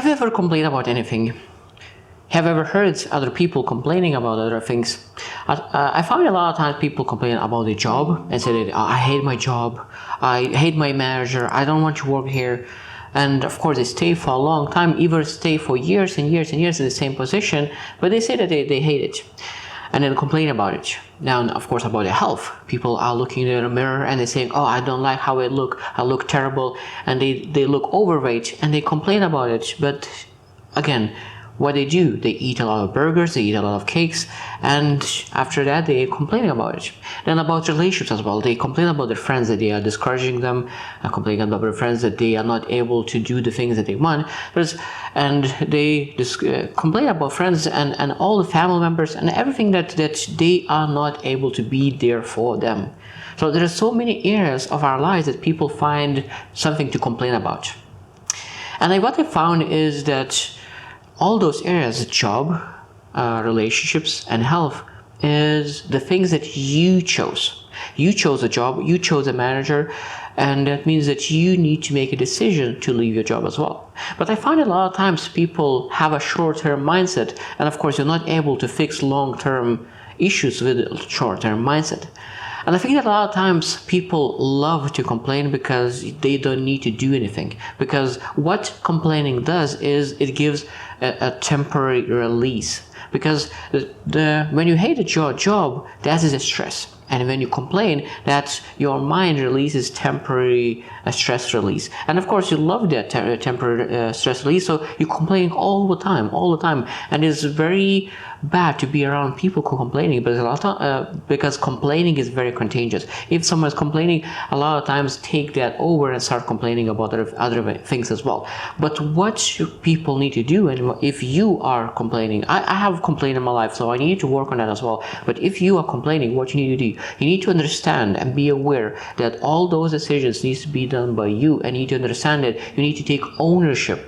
Have you ever complained about anything? Have you ever heard other people complaining about other things? I find a lot of times people complain about the job and say that I hate my job, I hate my manager, I don't want to work here. And of course they stay for a long time, either stay for years and years and years in the same position, but they say that they hate it and then complain about it. Now, of course, about their health. People are looking in the mirror and they're saying, oh, I don't like how I look terrible, and they look overweight and they complain about it. But again, what they do, they eat a lot of burgers, they eat a lot of cakes, and after that they complain about it. Then about relationships as well, they complain about their friends that they are discouraging them, complaining about their friends that they are not able to do the things that they want, and they complain about friends and all the family members and everything that they are not able to be there for them. So there are so many areas of our lives that people find something to complain about. And what I found is that all those areas, job, relationships, and health, is the things that you chose. You chose a job, you chose a manager, and that means that you need to make a decision to leave your job as well. But I find a lot of times people have a short-term mindset, and of course you're not able to fix long-term issues with a short-term mindset. And I think that a lot of times people love to complain because they don't need to do anything. Because what complaining does is it gives a temporary release. Because when you hate your job, that is a stress. And when you complain, that your mind releases temporary stress release. And of course, you love that temporary stress release, so you're complaining all the time. And it's very bad to be around people who are complaining, because complaining is very contagious. If someone is complaining, a lot of times take that over and start complaining about other things as well. But what people need to do, and if you are complaining, I have complained in my life, so I need to work on that as well. But if you are complaining, what you need to do, you need to understand and be aware that all those decisions need to be done by you, and you need to understand that you need to take ownership.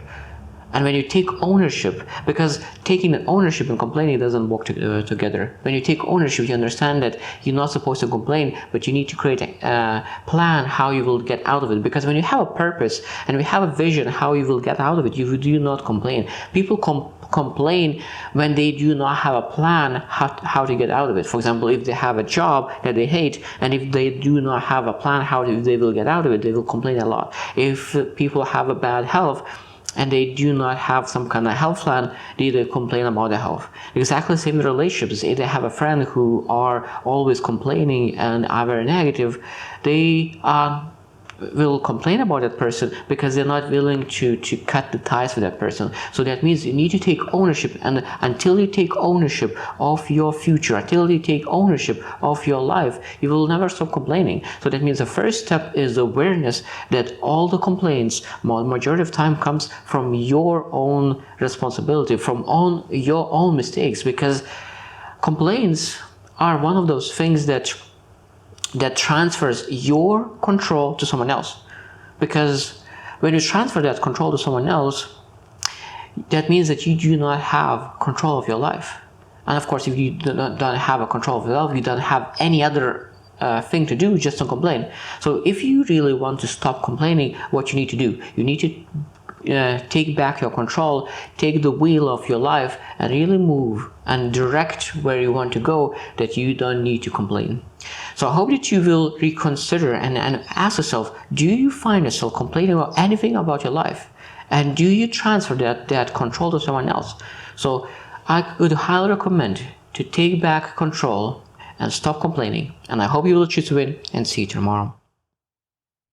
And when you take ownership, because taking ownership and complaining doesn't work together. When you take ownership, you understand that you're not supposed to complain, but you need to create a plan how you will get out of it. Because when you have a purpose and we have a vision how you will get out of it, you do not complain. People complain when they do not have a plan how to get out of it. For example, if they have a job that they hate, and if they do not have a plan how they will get out of it, they will complain a lot. If people have a bad health, and they do not have some kind of health plan, they complain about their health. Exactly the same in relationships. If they have a friend who are always complaining and are very negative, they will complain about that person because they're not willing to cut the ties with that person. So that means you need to take ownership, and until you take ownership of your future, until you take ownership of your life, you will never stop complaining. So that means the first step is awareness that all the complaints, majority of time, comes from your own responsibility, from your own mistakes, because complaints are one of those things that transfers your control to someone else. Because when you transfer that control to someone else, that means that you do not have control of your life. And of course, if you don't have a control of your life, you don't have any other thing to do just to complain. So if you really want to stop complaining, what you need to do, you need to take back your control, take the wheel of your life, and really move and direct where you want to go, that you don't need to complain. So I hope that you will reconsider and ask yourself, do you find yourself complaining about anything about your life? And do you transfer that control to someone else? So I would highly recommend to take back control and stop complaining. And I hope you will choose to win, and see you tomorrow.